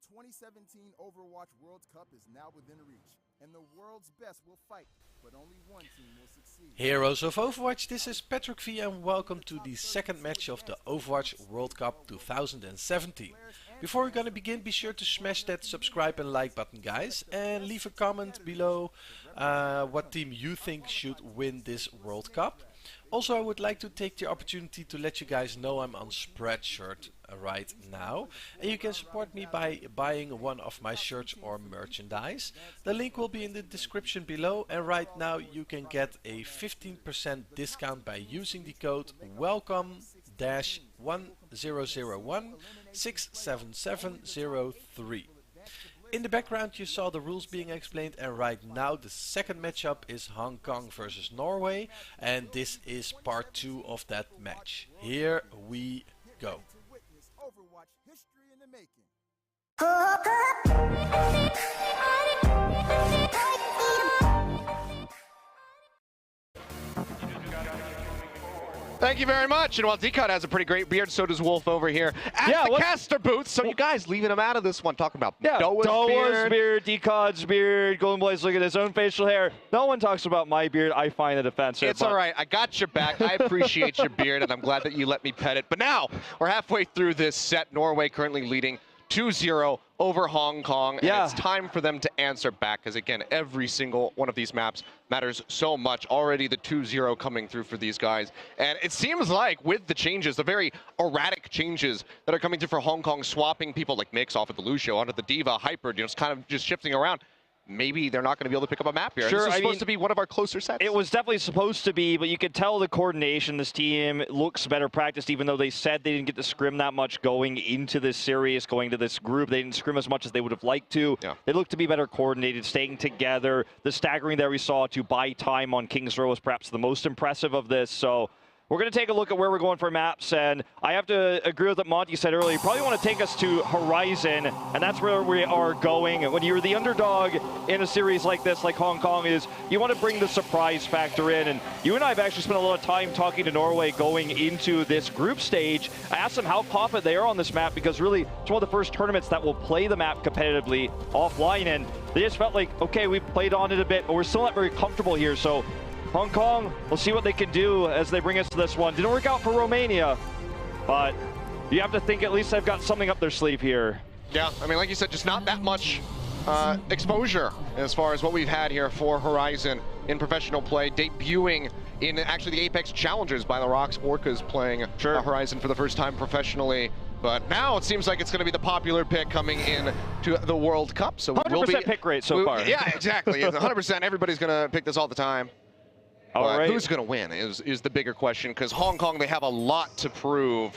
2017 Overwatch World Cup is now within reach, and the world's best will fight, but only one team will succeed. Heroes of Overwatch, this is Patrick V and welcome to the second match of the Overwatch World Cup 2017. Before we're gonna begin, be sure to smash that subscribe and like button, guys, and leave a comment below what team you think should win this World Cup. Also, I would like to take the opportunity to let you guys know I'm on Spreadshirt right now, and you can support me by buying one of my shirts or merchandise. The link will be in the description below, and right now you can get a 15% discount by using the code welcome-1001-67703. In the background you saw the rules being explained, and right now the second matchup is Hong Kong versus Norway, and this is part 2 of that match. Here we go. Overwatch history in the making. Thank you very much. And while DECOD has a pretty great beard, so does Wolf over here at the caster booth. So you guys leaving him out of this one, talking about Noah's beard, DECOD's beard, Golden Blaze look at his own facial hair. No one talks about my beard. I find it offensive. It's all right. I got your back. I appreciate your beard, and I'm glad that you let me pet it. But now we're halfway through this set. Norway currently leading 2-0 over Hong Kong, and it's time for them to answer back, because again, every single one of these maps matters so much. Already the 2-0 coming through for these guys, and it seems like with the changes, the very erratic changes that are coming through for Hong Kong, swapping people like Mix off of the Lucio onto the Diva, Hyper, it's kind of just shifting around. Maybe they're not going to be able to pick up a map here. Sure, this is supposed to be one of our closer sets. It was definitely supposed to be, but you could tell the coordination. This team looks better practiced, even though they said they didn't get to scrim that much going into this series, going to this group. They didn't scrim as much as they would have liked to. Yeah. They looked to be better coordinated, staying together. The staggering that we saw to buy time on King's Row was perhaps the most impressive of this. So we're going to take a look at where we're going for maps, and I have to agree with what Monty said earlier. You probably want to take us to Horizon, and that's where we are going. When you're the underdog in a series like this, like Hong Kong is, you want to bring the surprise factor in, and you and I have actually spent a lot of time talking to Norway going into this group stage. I asked them how confident they are on this map, because really it's one of the first tournaments that will play the map competitively offline, and they just felt like, okay, we've played on it a bit, but we're still not very comfortable here. So Hong Kong, we'll see what they can do as they bring us to this one. Didn't work out for Romania, but you have to think at least they've got something up their sleeve here. Yeah, I mean, like you said, just not that much exposure as far as what we've had here for Horizon in professional play, debuting in actually the Apex Challengers by the Rocks. Orcas playing Horizon for the first time professionally. But now it seems like it's going to be the popular pick coming in to the World Cup. So 100% pick rate so far. Yeah, exactly. 100%. Everybody's going to pick this all the time. But who's going to win is the bigger question, because Hong Kong, they have a lot to prove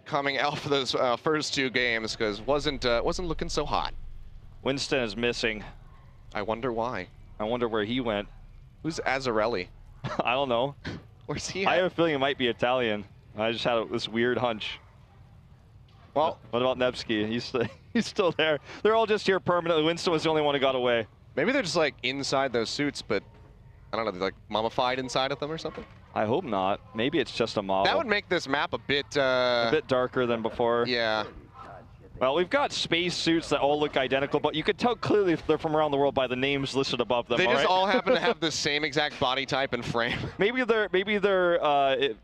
coming out for those first 2 games, because wasn't looking so hot. Winston is missing. I wonder why. I wonder where he went. Who's Azzarelli? I don't know. Where's he at? I have a feeling it might be Italian. I just had this weird hunch. Well, what about Nevsky? He's still there. They're all just here permanently. Winston was the only one who got away. Maybe they're just like inside those suits, but I don't know, they're like mummified inside of them or something? I hope not. Maybe it's just a model. That would make this map a bit darker than before. Yeah. Well, we've got space suits that all look identical, but you could tell clearly if they're from around the world by the names listed above them. They just all happen to have the same exact body type and frame. Maybe they're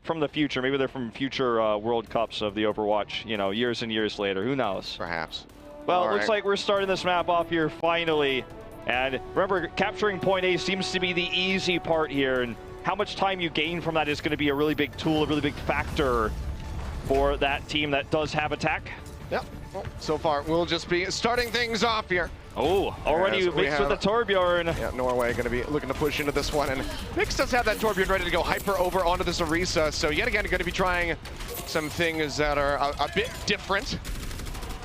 from the future. Maybe they're from future World Cups of the Overwatch, years and years later. Who knows? Perhaps. Well, it looks like we're starting this map off here finally. And remember, capturing point A seems to be the easy part here, and how much time you gain from that is going to be a really big tool, a really big factor for that team that does have attack. Yep. Well, so far, we'll just be starting things off here. Oh, already mixed with the Torbjorn. Yeah, Norway going to be looking to push into this one, and Mix does have that Torbjorn ready to go Hyper over onto this Orisa, so yet again, going to be trying some things that are a bit different.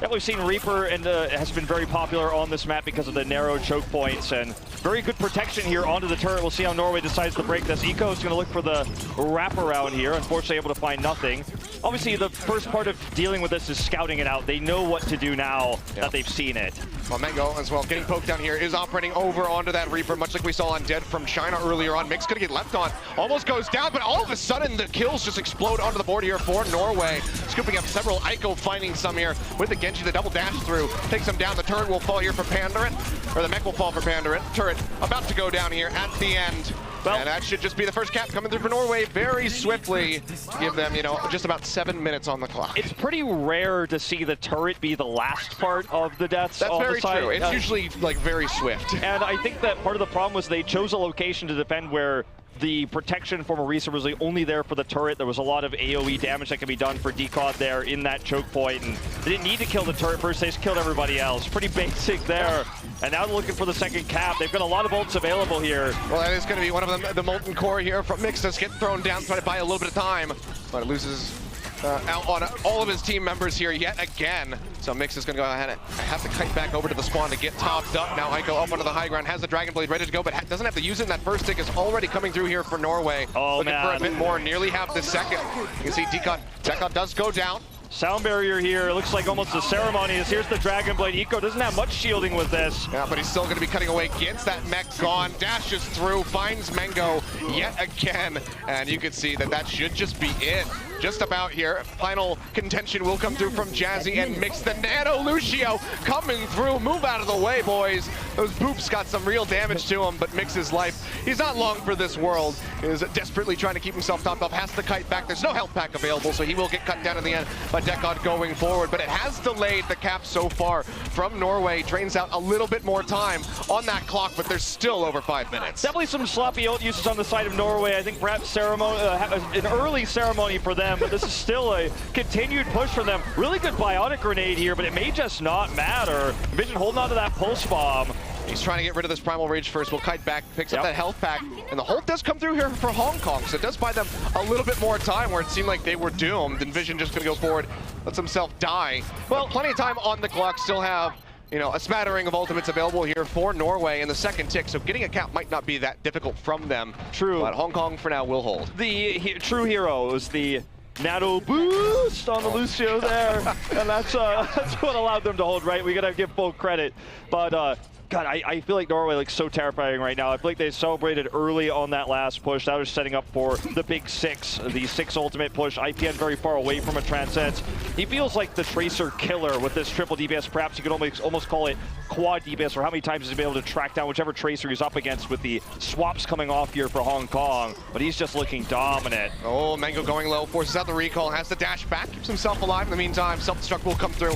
Yeah, we've seen Reaper and has been very popular on this map because of the narrow choke points, and very good protection here onto the turret. We'll see how Norway decides to break this. Eco is going to look for the wraparound here. Unfortunately, able to find nothing. obviously the first part of dealing with this is scouting it out. They know what to do now that they've seen it. Well, Mango as well, getting poked down here, is operating over onto that Reaper, much like we saw on Dead from China earlier on. Mix gonna get left on, almost goes down, but all of a sudden the kills just explode onto the board here for Norway. Scooping up several, Aiko finding some here with the Genji, the double dash through, takes him down. The turret will fall here for PANDAREN, or the mech will fall for PANDAREN. Turret about to go down here at the end. Well, and that should just be the first cap coming through for Norway very swiftly. Give them, you know, just about 7 minutes on the clock. It's pretty rare to see the turret be the last part of the deaths. That's on very the side. true. It's usually like very swift. And I think that part of the problem was they chose a location to defend where the protection for Marisa was only there for the turret. There was a lot of AoE damage that could be done for DECOD there in that choke point, and they didn't need to kill the turret first, they just killed everybody else. Pretty basic there. And now they're looking for the second cap. They've got a lot of ults available here. Well, that is going to be one of them. The Molten Core here from Mix does get thrown down, trying to buy a little bit of time, but it loses out on all of his team members here yet again. So Mix is going to go ahead and have to kite back over to the spawn to get topped up. Now Aiko up onto the high ground, has the Dragon Blade ready to go, but doesn't have to use it. And that first stick is already coming through here for Norway. Oh, looking man. for a bit more, nearly half the second. You can see DECOD does go down. Sound barrier here, it looks like almost a ceremony. Here's the Dragon Blade. Eco doesn't have much shielding with this. Yeah, but he's still going to be cutting away. Gets that mech gone, dashes through, finds Mango yet again. And you can see that should just be it. Just about here. Final contention will come through from Jazzy and Mix. The Nano Lucio coming through. Move out of the way, boys. Those boops got some real damage to him, but Mix's life, he's not long for this world. He is desperately trying to keep himself topped up. Has to kite back. There's no health pack available, so he will get cut down in the end by DECOD going forward. But it has delayed the cap so far from Norway. Drains out a little bit more time on that clock, but there's still over 5 minutes. Definitely some sloppy ult uses on the side of Norway. I think perhaps ceremony, an early ceremony for them, but this is still a continued push for them. Really good bionic grenade here, but it may just not matter. Vision holding on to that pulse bomb. He's trying to get rid of this Primal Rage first. Will kite back, picks up that health pack, and the hold does come through here for HongKong, so it does buy them a little bit more time where it seemed like they were doomed. Envision just going to go forward, lets himself die. Well, plenty of time on the clock, still have, you know, a smattering of ultimates available here for Norway in the second tick, so getting a cap might not be that difficult from them. True. But HongKong for now will hold. The true hero is the Nano boost on the Lucio there, and that's what allowed them to hold, right? We gotta give full credit, but God, I feel like Norway looks so terrifying right now. I feel like they celebrated early on that last push. That was setting up for the big six, the 6 ultimate push. IPN very far away from a Transcendence. He feels like the Tracer killer with this triple DPS. Perhaps you could almost call it quad DPS, or how many times he's been able to track down whichever Tracer he's up against with the swaps coming off here for HongKong. But he's just looking dominant. Oh, Mango going low, forces out the recall, has the dash back, keeps himself alive. In the meantime, self-destruct will come through.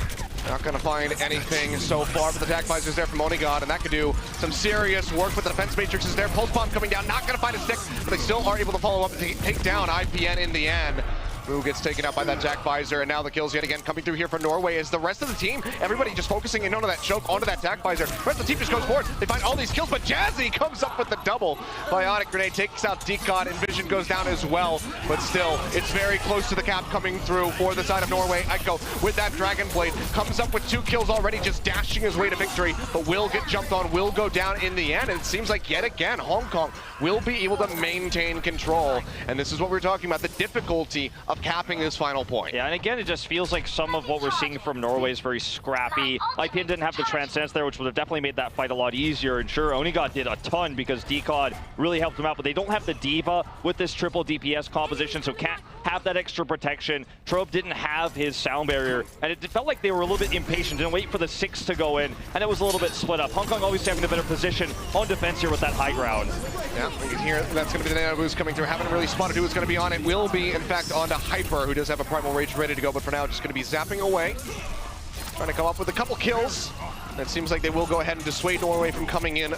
Not going to find anything so far, but the attack visor is there from ONIGOD, and that could do some serious work. But the defense matrix is there. Pulse bomb coming down, not going to find a stick, but they still are able to follow up and take down IPN in the end. MOOWE gets taken out by that attack visor, and now the kills yet again coming through here for Norway as the rest of the team, everybody just focusing in onto that choke, onto that attack visor. The rest of the team just goes forward. They find all these kills, but JAZZY comes up with the double. Bionic grenade takes out DECOD, Envision goes down as well, but still, it's very close to the cap coming through for the side of Norway. Aiko with that Dragon Blade comes up with 2 kills already, just dashing his way to victory, but will get jumped on, will go down in the end, and it seems like yet again, HongKong will be able to maintain control, and this is what we're talking about, the difficulty of capping this final point. Yeah, and again, it just feels like some of what we're seeing from Norway is very scrappy. IPN didn't have the Transcendence there, which would have definitely made that fight a lot easier, and sure, ONIGOD did a ton because DECOD really helped them out, but they don't have the Diva with this triple DPS composition, so can't have that extra protection. TROB didn't have his sound barrier, and it felt like they were a little bit impatient, didn't wait for the 6 to go in, and it was a little bit split up. HongKong always having a better position on defense here with that high ground. Yeah, we can hear that's going to be the Nano boost coming through. Haven't really spotted who is going to be on it. Will be, in fact, onto Hyper, who does have a Primal Rage ready to go, but for now, just going to be zapping away. Trying to come up with a couple kills. It seems like they will go ahead and dissuade Norway from coming in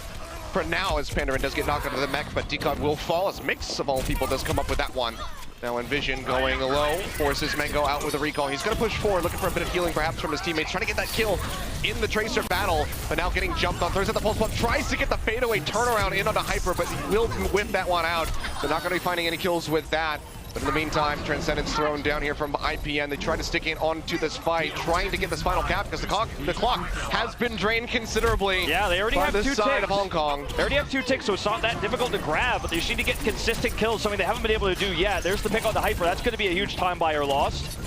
for now, as PANDAREN does get knocked out of the mech, but DECOD will fall as Mix, of all people, does come up with that one. Now Envision going low, forces Mango out with a recall. He's going to push forward, looking for a bit of healing perhaps from his teammates, trying to get that kill in the Tracer battle, but now getting jumped on. Throws out the pulse bomb, tries to get the fadeaway turnaround in onto Hyper, but he will whip that one out. So not going to be finding any kills with that. But in the meantime, Transcendence thrown down here from IPN. They try to stick in onto this fight, trying to get this final cap because the clock has been drained considerably. Yeah, they already have this 2 side ticks. of Hong Kong. They already have 2 ticks, so it's not that difficult to grab, but they just need to get consistent kills, something they haven't been able to do yet. There's the pick on the Hyper. That's going to be a huge time buyer lost.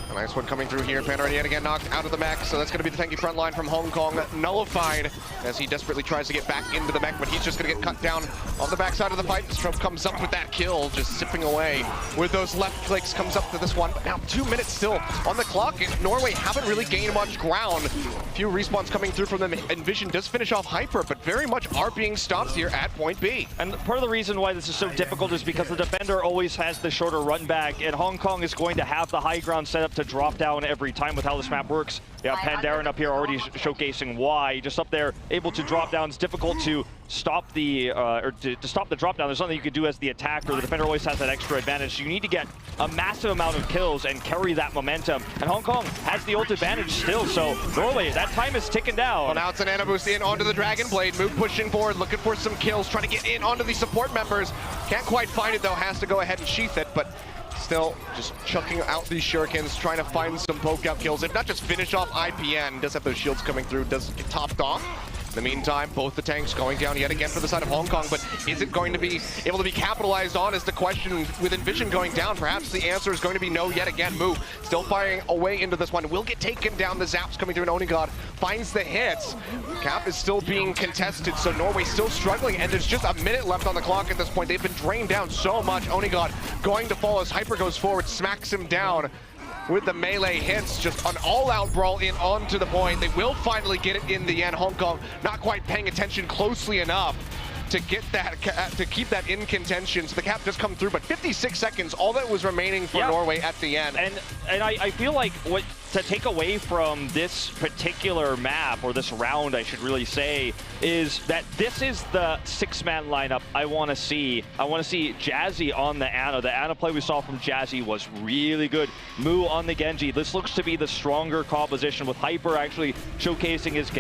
A nice one coming through here. PANDAREN yet again knocked out of the mech, so that's going to be the tanky front line from Hong Kong nullified as he desperately tries to get back into the mech, but he's just going to get cut down on the backside of the fight. TROB comes up with that kill, just sipping away with those left clicks, comes up to this one. But now 2 minutes still on the clock, and Norway haven't really gained much ground. A few respawns coming through from them. Envision does finish off Hyper, but very much are being stopped here at point B. And part of the reason why this is so difficult is because the defender always has the shorter run back, and Hong Kong is going to have the high ground set up to drop down every time with how this map works. Yeah, PANDAREN up here already showcasing why. Just up there, able to drop down. It's difficult to stop the to stop the drop down. There's nothing you can do as the attacker. The defender always has that extra advantage. So you need to get a massive amount of kills and carry that momentum. And Hong Kong has the ult advantage still. So Norway, that time is ticking down. Well, now it's an Ana boost in onto the Dragon Blade. MOOWE pushing forward, looking for some kills, trying to get in onto the support members. Can't quite find it though. Has to go ahead and sheath it, but still just chucking out these shurikens, trying to find some poke out kills. If not, just finish off IPN. Does have those shields coming through, does get topped off. In the meantime, both the tanks going down yet again for the side of Hong Kong, but is it going to be able to be capitalized on is the question with Envision going down. Perhaps the answer is going to be no yet again. MOOWE still firing away into this one. Will get taken down. The zaps coming through, and ONIGOD finds the hits. Cap is still being contested, so Norway still struggling, and there's just a minute left on the clock at this point. They've been drained down so much. ONIGOD going to fall as Hyper goes forward, smacks him down with the melee hits. Just an all-out brawl in onto the point. They will finally get it in the end. Hong Kong not quite paying attention closely enough to get that, to keep that in contention. So the cap just come through, but 56 seconds, all that was remaining for Norway at the end. And I feel like what to take away from this particular map, or this round I should really say, is that this is the 6-man lineup I want to see. I want to see Jazzy on the Ana. The Ana play we saw from Jazzy was really good. MOOWE on the Genji. This looks to be the stronger composition, with Hyper actually showcasing his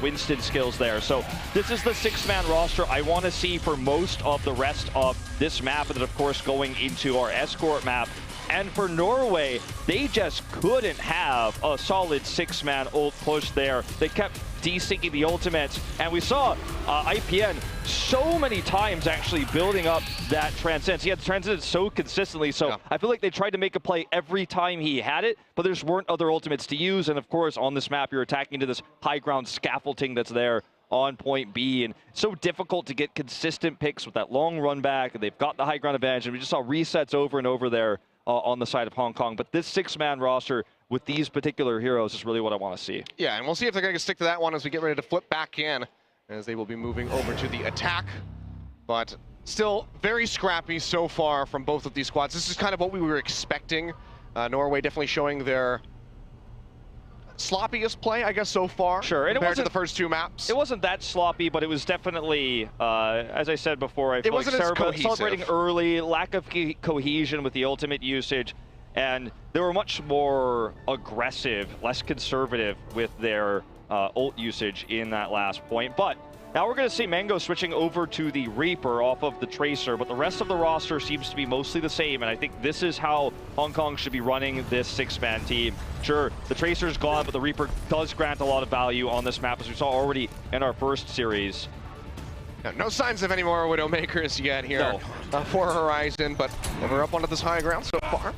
Winston skills there. So this is the 6-man roster I want to see for most of the rest of this map, and then of course going into our escort map. And for Norway, they just couldn't have a solid 6-man ult push there. They kept desyncing the ultimates, and we saw IPN so many times actually building up that Transcendence. He had Transcendence so consistently, so I feel like they tried to make a play every time he had it, but there just weren't other ultimates to use. And of course, on this map, you're attacking to this high ground scaffolding that's there on point B, and it's so difficult to get consistent picks with that long run back, and they've got the high ground advantage, and we just saw resets over and over there on the side of Hong Kong. But this 6-man roster with these particular heroes is really what I want to see. Yeah, and we'll see if they're going to stick to that one as we get ready to flip back in, as they will be moving over to the attack. But still very scrappy so far from both of these squads. This is kind of what we were expecting. Norway definitely showing their sloppiest play, I guess, so far. Sure, and compared to the first 2 maps. It wasn't that sloppy, but it was definitely, as I said before, I feel like celebrating early, lack of cohesion with the ultimate usage, and they were much more aggressive, less conservative with their ult usage in that last point. But now we're going to see Mango switching over to the Reaper off of the Tracer, but the rest of the roster seems to be mostly the same, and I think this is how Hong Kong should be running this 6-man team. Sure, the Tracer's gone, but the Reaper does grant a lot of value on this map, as we saw already in our first series. No signs of any more Widowmakers yet here for Horizon, but we're up onto this high ground so far.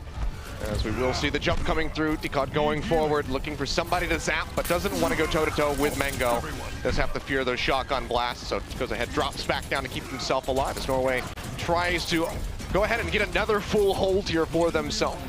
As we will see the jump coming through, DECOD going forward, looking for somebody to zap, but doesn't want to go toe-to-toe with Mango. Does have to fear those shotgun blasts, so goes ahead, drops back down to keep himself alive as Norway tries to go ahead and get another full hold here for themselves.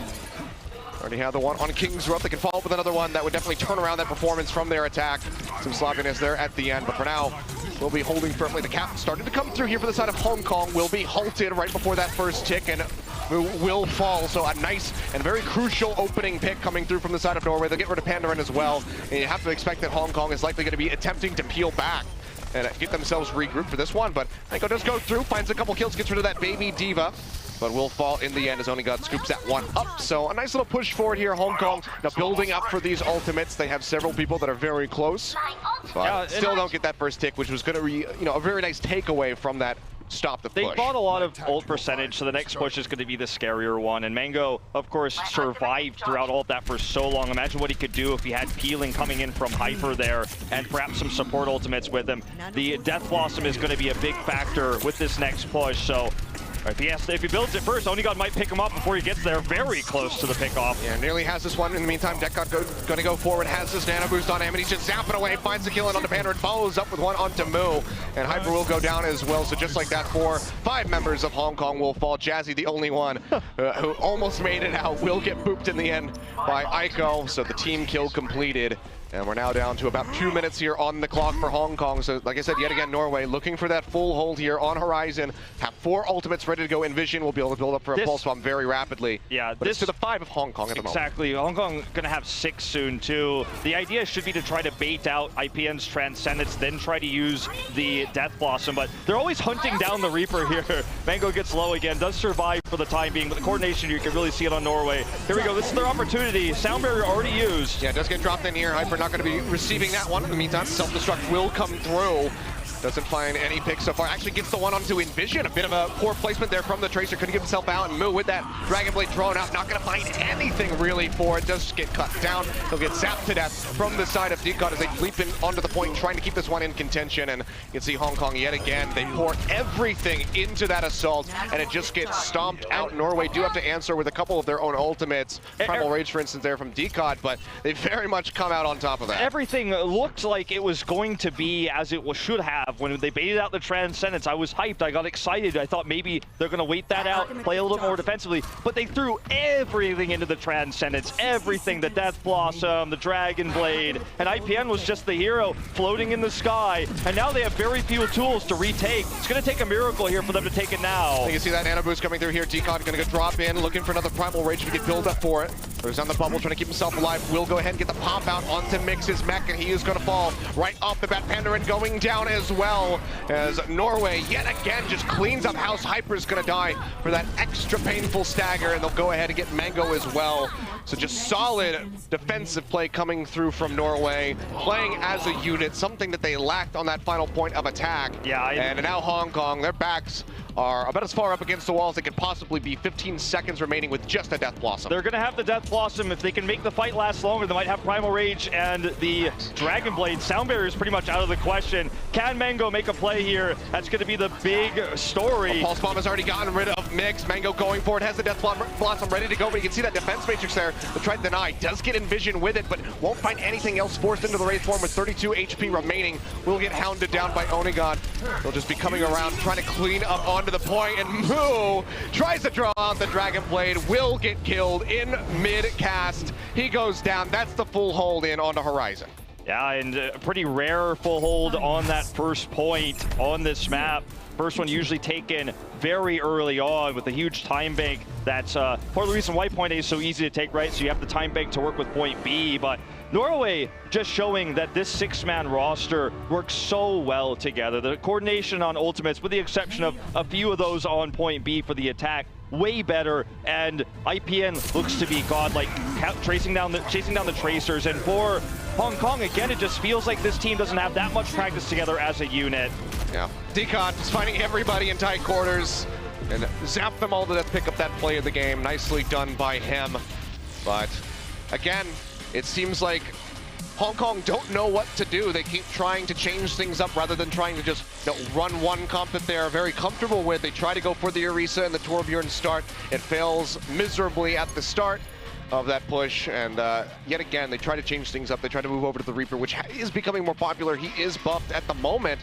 Already have the one on King's Row. They can follow up with another one that would definitely turn around that performance from their attack. Some sloppiness there at the end, but for now, we'll be holding firmly. The cap started to come through here for the side of Hong Kong. Will be halted right before that first tick, and will fall. So a nice and very crucial opening pick coming through from the side of Norway. They'll get rid of PANDAREN as well, and you have to expect that Hong Kong is likely going to be attempting to peel back and get themselves regrouped for this one. But Mango does go through, finds a couple kills, gets rid of that baby diva, but will fall in the end as ONIGOD scoops that one up. So a nice little push forward here. Hong Kong now building up for these ultimates. They have several people that are very close, but still don't get that first tick, which was going to be, a very nice takeaway from that stop the They push. bought a lot of ult percentage, so the next push is going to be the scarier one. And Mango, of course, survived throughout all of that for so long. Imagine what he could do if he had peeling coming in from Hyper there and perhaps some support ultimates with him. The Death Blossom is going to be a big factor with this next push, so if he builds it first, ONIGOD might pick him up before he gets there. Very close to the pickoff. Yeah, nearly has this one. In the meantime, DECOD going to go forward, has this nano boost on him, and he's just zapping away, finds the kill, and onto PANDAREN, follows up with one onto MOOWE, and Hyper will go down as well. So just like that, 5 members of HongKong will fall. JAZZY, the only one who almost made it out, will get booped in the end by Ico. So the team kill completed. And we're now down to about 2 minutes here on the clock for HongKong. So like I said, yet again, Norway looking for that full hold here on Horizon. Have 4 ultimates ready to go. INVISION will be able to build up for a pulse bomb very rapidly. Yeah, but it's to the 5 of HongKong at the moment. Exactly. HongKong gonna have 6 soon too. The idea should be to try to bait out IPN's Transcendence, then try to use the Death Blossom. But they're always hunting down the Reaper here. Mango gets low again, does survive for the time being, but the coordination, you can really see it on Norway. Here we go. This is their opportunity. Sound barrier already used. Yeah, it does get dropped in here. Hyper not going to be receiving that one. In the meantime, self-destruct will come through. Doesn't find any picks so far. Actually gets the one onto INVISION. A bit of a poor placement there from the Tracer. Couldn't get himself out, and MOOWE with that Dragon Blade thrown out. Not going to find anything really for it. Does get cut down. He'll get zapped to death from the side of DECOD as they leap in onto the point, trying to keep this one in contention. And you can see HongKong yet again. They pour everything into that assault, and it just gets stomped out. Norway do have to answer with a couple of their own ultimates. Primal Rage, for instance, there from DECOD, but they very much come out on top of that. Everything looked like it was going to be as it should have when they baited out the Transcendence. I was hyped. I got excited. I thought maybe they're going to wait that out, play a little more defensively, but they threw everything into the Transcendence. Everything, the Death Blossom, the Dragon Blade, and IPN was just the hero floating in the sky, and now they have very few tools to retake. It's going to take a miracle here for them to take it now. You can see that nano boost coming through here. DECOD going to go drop in, looking for another Primal Rage to get build up for it. There's on the bubble, trying to keep himself alive. Will go ahead and get the pop out onto Mix's mech, and he is going to fall right off the bat. PANDAREN going down as well, as Norway yet again just cleans up house. Hyper's going to die for that extra painful stagger, and they'll go ahead and get Mango as well. So just solid defensive play coming through from Norway, playing as a unit, something that they lacked on that final point of attack. Yeah, and now HongKong, their backs are about as far up against the wall as they could possibly be. 15 seconds remaining with just a Death Blossom. They're going to have the Death Blossom. If they can make the fight last longer, they might have Primal Rage and the Dragon Blade. Sound barrier is pretty much out of the question. Can Mango make a play here? That's going to be the big story. Pulse Bomb has already gotten rid of Mix. Mango going for it, has the Death Blossom ready to go, but you can see that defense matrix there. They'll try to deny. Does get INVISION with it, but won't find anything else forced into the Wraith form with 32 HP remaining. Will get hounded down by ONIGOD. They'll just be coming around, trying to clean up onto the point, and MOOWE tries to draw out the Dragon Blade, will get killed in mid-cast. He goes down. That's the full hold in onto Horizon. Yeah, and a pretty rare full hold on that first point on this map. First one usually taken very early on with a huge time bank. That's part of the reason why point A is so easy to take, right? So you have the time bank to work with point B, but Norway just showing that this 6-man roster works so well together. The coordination on ultimates, with the exception of a few of those on point B for the attack, way better, and IPN looks to be godlike, chasing down the Tracers. And for HongKong, again, it just feels like this team doesn't have that much practice together as a unit. Yeah, DECOD just finding everybody in tight quarters and zap them all to death, pick up that play of the game. Nicely done by him. But again, it seems like HongKong don't know what to do. They keep trying to change things up rather than trying to just run one comp that they're very comfortable with. They try to go for the Orisa and the Torbjorn start. It fails miserably at the start of that push, and yet again, they try to change things up. They try to move over to the Reaper, which is becoming more popular. He is buffed at the moment,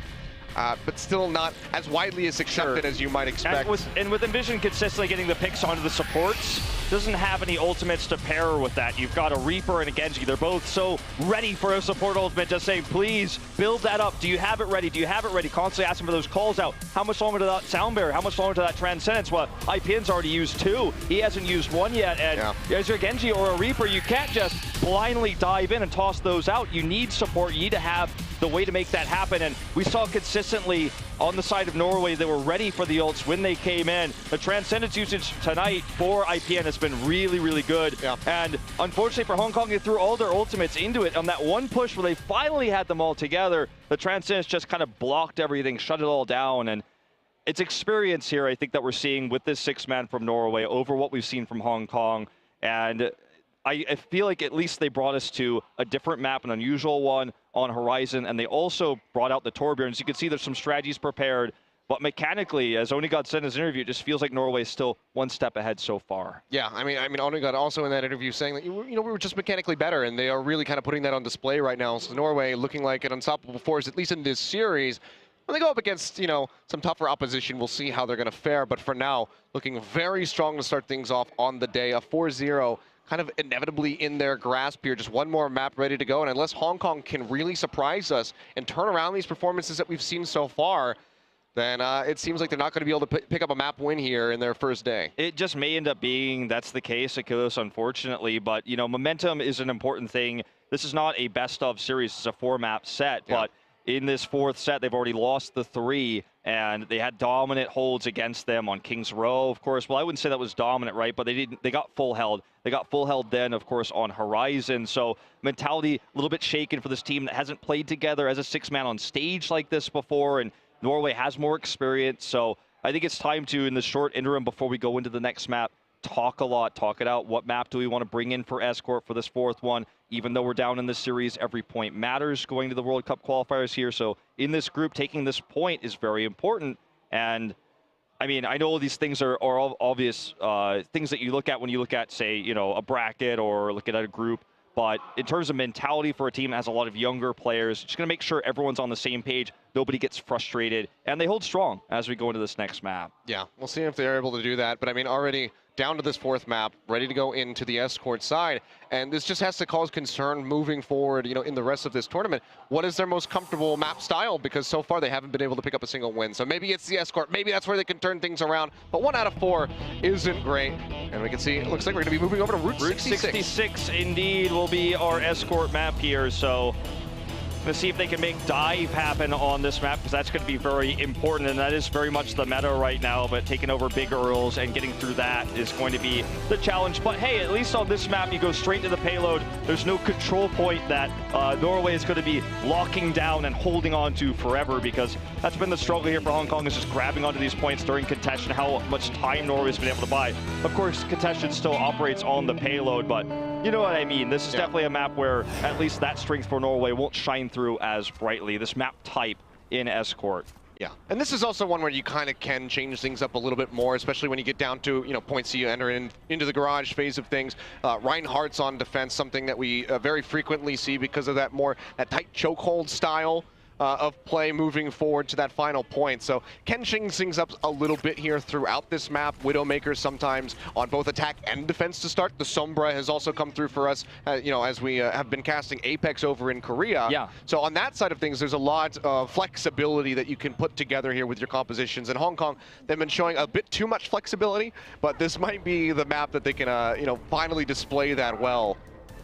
but still not as widely as accepted as you might expect. And with INVISION consistently getting the picks onto the supports, doesn't have any ultimates to pair with that. You've got a Reaper and a Genji. They're both so ready for a support ultimate, just saying, please build that up. Do you have it ready? Do you have it ready? Constantly asking for those calls out. How much longer to that sound barrier? How much longer to that Transcendence? Well, IPN's already used 2. He hasn't used 1 yet. And as your Genji or a Reaper, you can't just blindly dive in and toss those out. You need support. You need to have the way to make that happen. And we saw consistently on the side of Norway, they were ready for the ults when they came in. The Transcendence usage tonight for IPN has been really, really good. Yeah. And unfortunately for HongKong, they threw all their ultimates into it on that one push where they finally had them all together. The Transcendence just kind of blocked everything, shut it all down. And it's experience here, I think, that we're seeing with this 6-man from Norway over what we've seen from Hong Kong. And I feel like at least they brought us to a different map, an unusual one on Horizon, and they also brought out the TROB. As you can see, there's some strategies prepared. But mechanically, as ONIGOD said in his interview, it just feels like Norway is still one step ahead so far. Yeah, I mean, ONIGOD also in that interview saying that we were just mechanically better, and they are really kind of putting that on display right now. So Norway looking like an unstoppable force, at least in this series. When they go up against, some tougher opposition, we'll see how they're going to fare. But for now, looking very strong to start things off on the day. A 4-0 kind of inevitably in their grasp here. Just one more map ready to go. And unless Hong Kong can really surprise us and turn around these performances that we've seen so far, then it seems like they're not going to be able to pick up a map win here in their first day. It just may end up being that's the case, Achilles, unfortunately. But, momentum is an important thing. This is not a best-of series. It's a 4-map set. Yeah. But in this 4th set, they've already lost the 3, and they had dominant holds against them on King's Row, of course. Well, I wouldn't say that was dominant, right? But they got full held. They got full held then, of course, on Horizon. So mentality a little bit shaken for this team that hasn't played together as a 6-man on stage like this before, and Norway has more experience. So I think it's time to, in the short interim before we go into the next map, talk it out. What map do we want to bring in for Escort for this 4th one? Even though we're down in this series, every point matters going to the World Cup qualifiers here. So in this group, taking this point is very important. And I mean, I know these things are all obvious things that you look at when you look at, say, a bracket or looking at a group. But in terms of mentality for a team that has a lot of younger players, just going to make sure everyone's on the same page, nobody gets frustrated, and they hold strong as we go into this next map. Yeah, we'll see if they're able to do that. But I mean, already down to this 4th map, ready to go into the Escort side. And this just has to cause concern moving forward, in the rest of this tournament. What is their most comfortable map style? Because so far they haven't been able to pick up a single win. So maybe it's the Escort. Maybe that's where they can turn things around. But 1 out of 4 isn't great. And we can see, it looks like we're going to be moving over to Route 66. Route 66 indeed will be our Escort map here. So Let's see if they can make dive happen on this map, because that's going to be very important, and that is very much the meta right now. But taking over big Earls and getting through that is going to be the challenge. But hey, at least on this map, you go straight to the payload. There's no control point that Norway is going to be locking down and holding on to forever, because that's been the struggle here for Hong Kong, is just grabbing onto these points during contention, how much time Norway's been able to buy. Of course, contention still operates on the payload, but you know what I mean. This is definitely a map where at least that strength for Norway won't shine through as brightly, this map type in Escort. Yeah, and this is also one where you kind of can change things up a little bit more, especially when you get down to, points you enter into the garage phase of things. Reinhardt's on defense, something that we very frequently see because of that tight chokehold style of play moving forward to that final point. So can change things up a little bit here throughout this map. Widowmaker sometimes on both attack and defense to start. The Sombra has also come through for us, as we have been casting Apex over in Korea. Yeah. So on that side of things, there's a lot of flexibility that you can put together here with your compositions. In Hong Kong, they've been showing a bit too much flexibility, but this might be the map that they can, finally display that well.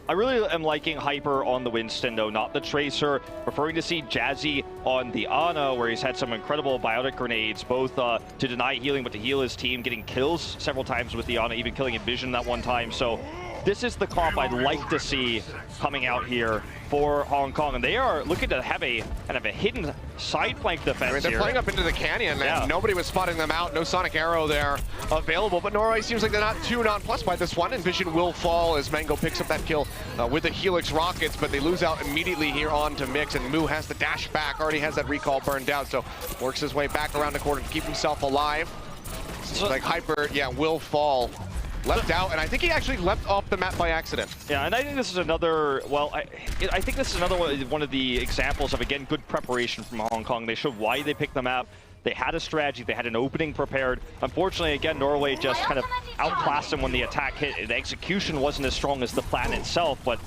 I really am liking Hyper on the Winston, though, not the Tracer. Preferring to see Jazzy on the Ana, where he's had some incredible biotic grenades, both to deny healing, but to heal his team, getting kills several times with the Ana, even killing Envision that one time. So this is the comp I'd like to see coming out here for Hong Kong, and they are looking to have a kind of a hidden side flank defense. They're playing up into the canyon, and nobody was spotting them out. No Sonic Arrow there available, but Norway seems like they're not too nonplussed by this one. Envision will fall as Mango picks up that kill with the Helix rockets, but they lose out immediately here on to Mix, and MOOWE has the dash back, already has that recall burned out, so works his way back around the corner to keep himself alive. So, like Hyper, will fall. Left out, and I think he actually left off the map by accident. Yeah, and I think this is another, well, I think this is another one of the examples of, again, good preparation from Hong Kong. They showed why they picked the map. They had a strategy, they had an opening prepared. Unfortunately, again, Norway just kind of outclassed them when the attack hit. The execution wasn't as strong as the plan itself, but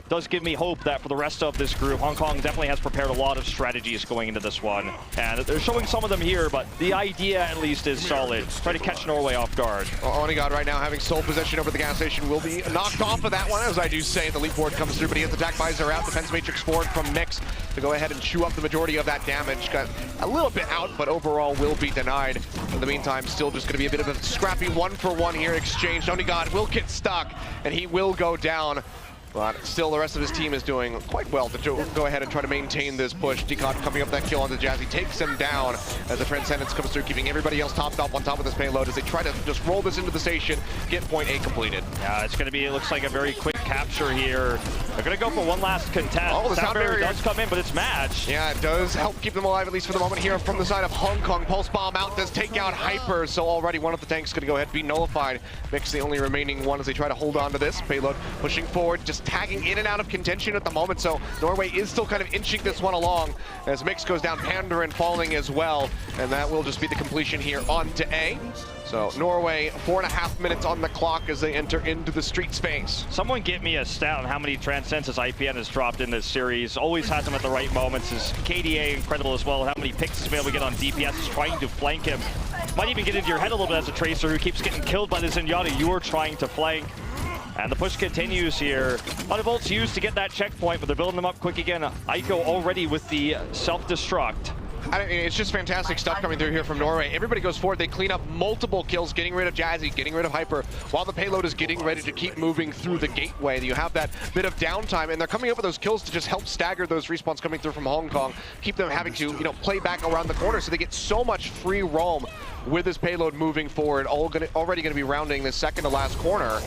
does give me hope that for the rest of this group, Hong Kong definitely has prepared a lot of strategies going into this one. And they're showing some of them here, but the idea at least is solid. Try to catch Norway off guard. ONIGOD right now having sole possession over the gas station will be knocked off of that one, as I do say. The leap board comes through, but he has the attack visor out. Defense matrix forward from Mix to go ahead and chew up the majority of that damage. Got a little bit out, but overall will be denied. In the meantime, still just going to be a bit of a scrappy 1-for-1 here exchange. ONIGOD will get stuck, and he will go down. But still, the rest of his team is doing quite well to go ahead and try to maintain this push. DECOD coming up that kill onto JAZZY, takes him down as the Transcendence comes through, keeping everybody else topped up on top of this payload as they try to just roll this into the station, get point A completed. Yeah, it's going to be, it looks like a very quick capture here. They're going to go for one last contest. Oh, the sound barrier does come in, but it's matched. Yeah, it does help keep them alive, at least for the moment here from the side of HongKong. Pulse Bomb out, does take out Hyper, so already one of the tanks going to go ahead and be nullified. Mix the only remaining one as they try to hold on to this. Payload pushing forward, just tagging in and out of contention at the moment, so Norway is still kind of inching this one along as Mix goes down, PANDAREN falling as well, and that will just be the completion here onto A. So Norway, 4.5 minutes on the clock as they enter into the street space. Someone get me a stat on how many Transcendence IPN has dropped in this series. Always has them at the right moments. His KDA incredible as well. How many picks he's been able to get on DPS is trying to flank him. Might even get into your head a little bit as a Tracer who keeps getting killed by the Zenyatta you are trying to flank. And the push continues here. A lot of ults used to get that checkpoint, but they're building them up quick again. Aiko already with the self-destruct. I mean, it's just fantastic stuff coming through here from Norway. Everybody goes forward. They clean up multiple kills, getting rid of JAZZY, getting rid of Hyper, while the payload is getting ready to keep moving through the gateway. You have that bit of downtime, and they're coming up with those kills to just help stagger those respawns coming through from HongKong, keep them having to, play back around the corner, so they get so much free roam with this payload moving forward. Already going to be rounding this second to last corner.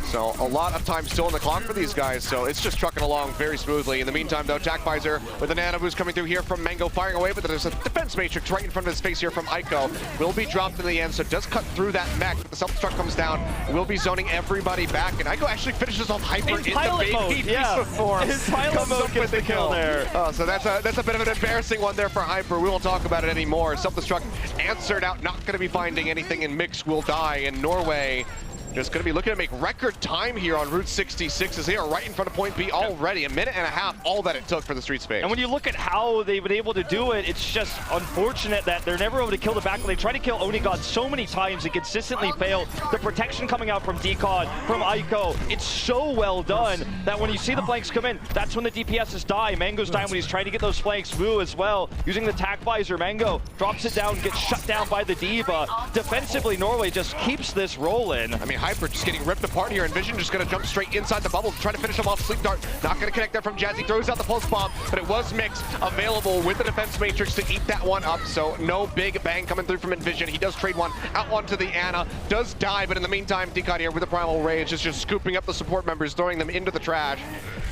So a lot of time still in the clock for these guys, so it's just trucking along very smoothly. In the meantime, though, TACVISOR with a nano boost coming through here from Mango, firing away, but there's a defense matrix right in front of his face here from Aiko. Will be dropped in the end, so does cut through that mech, but the self-destruct comes down. Will be zoning everybody back, and Aiko actually finishes off Hyper in the baby piece form. His pilot mode gets the kill there. So that's a bit of an embarrassing one there for Hyper. We won't talk about it anymore. Self-destruct answered out, not going to be finding anything, and Mix will die, and Norway just going to be looking to make record time here on Route 66 as they are right in front of point B already. 1.5 minutes, all that it took for the street space. And when you look at how they've been able to do it, it's just unfortunate that they're never able to kill the backline. They try to kill ONIGOD so many times and consistently fail. The protection coming out from DECOD, from Aiko, it's so well done that when you see the flanks come in, that's when the DPSs die. Mango's dying when he's trying to get those flanks. MOOWE as well, using the TACVISOR. Mango drops it down, gets shut down by the Diva. Defensively, Norway just keeps this rolling. I mean, Hyper just getting ripped apart here. INVISION just going to jump straight inside the bubble, trying to finish him off. Sleep Dart not going to connect there from JAZZY. Throws out the pulse bomb, but it was Mix available with the defense matrix to eat that one up. So no big bang coming through from INVISION. He does trade one out onto the Ana, does die, but in the meantime, DECOD here with the Primal Rage is just scooping up the support members, throwing them into the trash.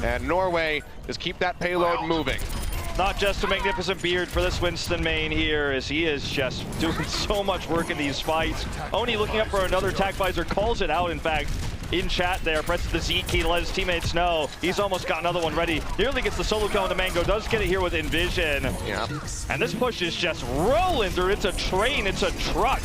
And Norway just keep that payload moving. Not just a magnificent beard for this Winston main here, as he is just doing so much work in these fights. Oni looking up for another TACVISOR, calls it out, in fact, in chat there. Presses the Z key to let his teammates know. He's almost got another one ready. Nearly gets the solo kill into Mango, does get it here with INVISION. Yeah. And this push is just rolling through. It's a train, it's a truck.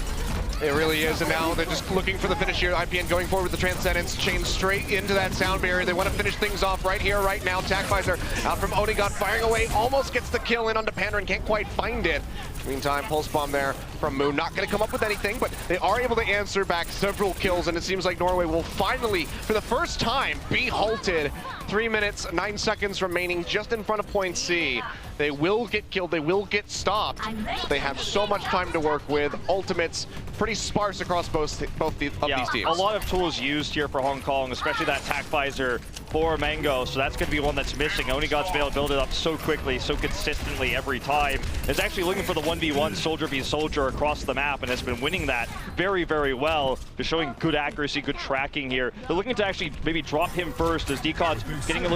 It really is, and now they're just looking for the finish here. IPN going forward with the Transcendence, chained straight into that sound barrier. They want to finish things off right here, right now. TACVISOR out from ONIGOD, firing away, almost gets the kill in onto PANDAREN, can't quite find it. Meantime, pulse bomb there from MOOWE, not going to come up with anything, but they are able to answer back several kills, and it seems like Norway will finally, for the first time, be halted. 3 minutes, 9 seconds remaining just in front of point C. They will get killed, they will get stopped, but they have so much time to work with. Ultimates pretty sparse across both of these teams. A lot of tools used here for HongKong, especially that TACVISOR for Mango, so that's going to be one that's missing. ONIGOD's been able to build it up so quickly, so consistently every time. Is actually looking for the 1v1 soldier v soldier across the map and has been winning that very, very well. They're showing good accuracy, good tracking here. They're looking to actually maybe drop him first as DECOD's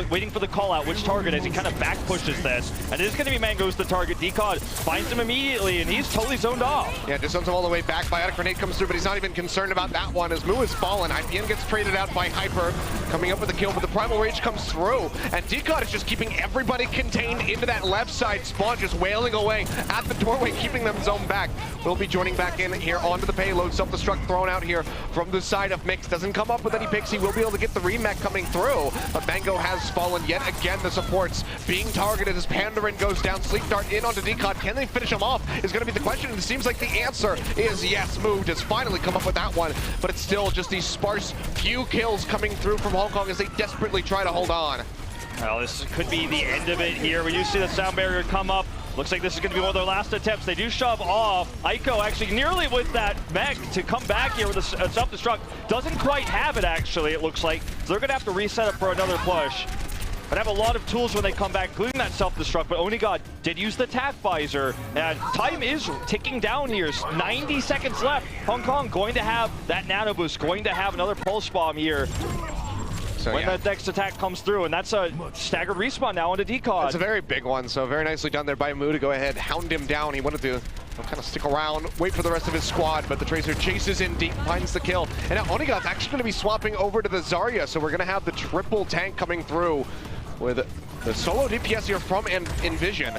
waiting for the call out, which target as he kind of back pushes this. And it is going to be Mango's the target. DECOD finds him immediately and he's totally zoned off. Yeah, just zones him all the way back. Biotic grenade comes through, but he's not even concerned about that one as MOOWE is fallen. IPN gets traded out by Hyper, coming up with the kill, but the Primal Rage comes through, and DECOD is just keeping everybody contained into that left side spawn, just wailing away at the doorway, keeping them zoned back. We'll be joining back in here onto the payload. Self-destruct thrown out here from the side of Mix. Doesn't come up with any picks. He will be able to get the remech coming through, but Mango has fallen yet again. The supports being targeted as PANDAREN goes down. Sleep Dart in onto DECOD. Can they finish him off is going to be the question, and it seems like the answer is yes. MOOWE has finally come up with that one, but it's still just these sparse few kills coming through from HongKong as they desperately try to hold on. Well, this could be the end of it here. We do see the sound barrier come up. Looks like this is going to be one of their last attempts. They do shove off. Aiko actually nearly with that mech to come back here with a self-destruct. Doesn't quite have it, actually, it looks like. So they're going to have to reset up for another push. But have a lot of tools when they come back, including that self-destruct. But ONIGOD did use the tac visor. And time is ticking down here. 90 seconds left. HongKong going to have that nano boost, going to have another pulse bomb here. So when that next attack comes through, and that's a staggered respawn now onto DECOD. It's a very big one, so very nicely done there by MOOWE to go ahead, hound him down. He wanted to kind of stick around, wait for the rest of his squad, but the Tracer chases in deep, finds the kill. And now ONIGOD's actually going to be swapping over to the Zarya, so we're going to have the triple tank coming through with the solo DPS here from INVISION.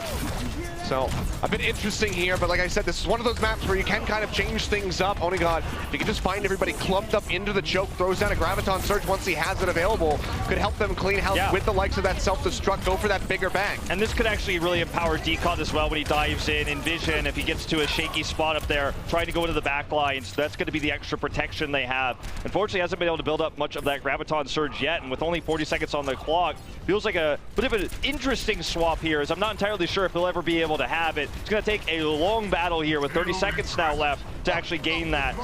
So a bit interesting here, but like I said, this is one of those maps where you can kind of change things up. ONIGOD, if you can just find everybody clumped up into the choke, throws down a Graviton Surge once he has it available, could help them clean house with the likes of that self-destruct, go for that bigger bang. And this could actually really empower DECOD as well when he dives in. INVISION, if he gets to a shaky spot up there, trying to go into the back lines, so that's going to be the extra protection they have. Unfortunately, hasn't been able to build up much of that Graviton Surge yet, and with only 40 seconds on the clock, feels like a bit of an interesting swap here, as I'm not entirely sure if he'll ever be able to have it. It's going to take a long battle here with 30 seconds now left to actually gain that.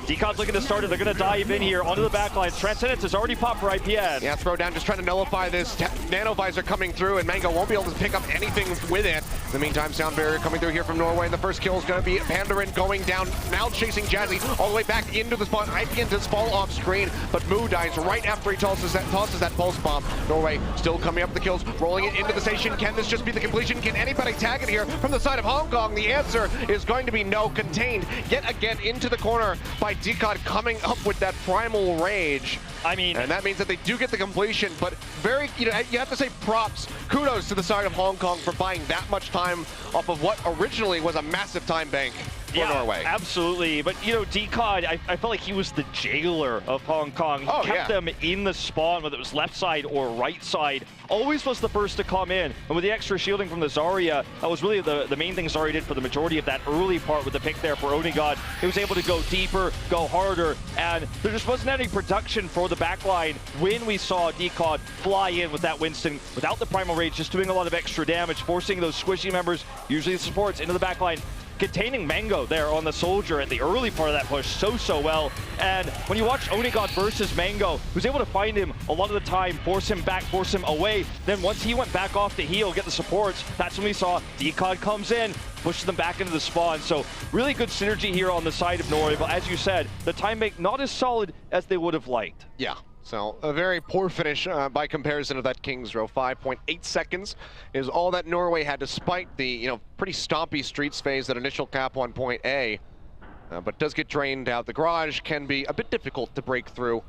DECOD's looking to start it. They're going to dive in here onto the back lines. Transcendence is already popped for IPN. Yeah, throw down, just trying to nullify this nano visor coming through, and Mango won't be able to pick up anything with it. In the meantime, sound barrier coming through here from Norway, and the first kill is going to be PANDAREN going down, now chasing JAZZY all the way back into the spawn. IPN does fall off screen, but MOOWE dies right after he tosses that pulse bomb. Norway still coming up the kills, rolling it into the station. Can this just be the completion? Can anybody tag it here from the side of HongKong? The answer is going to be no. Contained yet again into the corner by DECOD, coming up with that primal rage. I mean, and that means that they do get the completion, but very, you have to say props, kudos to the side of HongKong for buying that much time off of what originally was a massive time bank for Norway. Absolutely. But, DECOD, I felt like he was the jailer of HongKong. He kept them in the spawn, whether it was left side or right side. Always was the first to come in. And with the extra shielding from the Zarya, that was really the main thing Zarya did for the majority of that early part with the pick there for ONIGOD. He was able to go deeper, go harder, and there just wasn't any production for the backline when we saw DECOD fly in with that Winston without the primal rage, just doing a lot of extra damage, forcing those squishy members, usually the supports, into the backline. Containing Mango there on the Soldier at the early part of that push so well. And when you watch ONIGOD versus Mango, who's able to find him a lot of the time, force him back, force him away, then once he went back off to heal, get the supports, that's when we saw DECOD comes in, pushes them back into the spawn. So really good synergy here on the side of Norway, but as you said, the time make not as solid as they would have liked. Yeah. So a very poor finish by comparison to that King's Row. 5.8 seconds is all that Norway had, despite the pretty stompy streets phase, that initial cap on point A. But does get drained out. The garage can be a bit difficult to break through.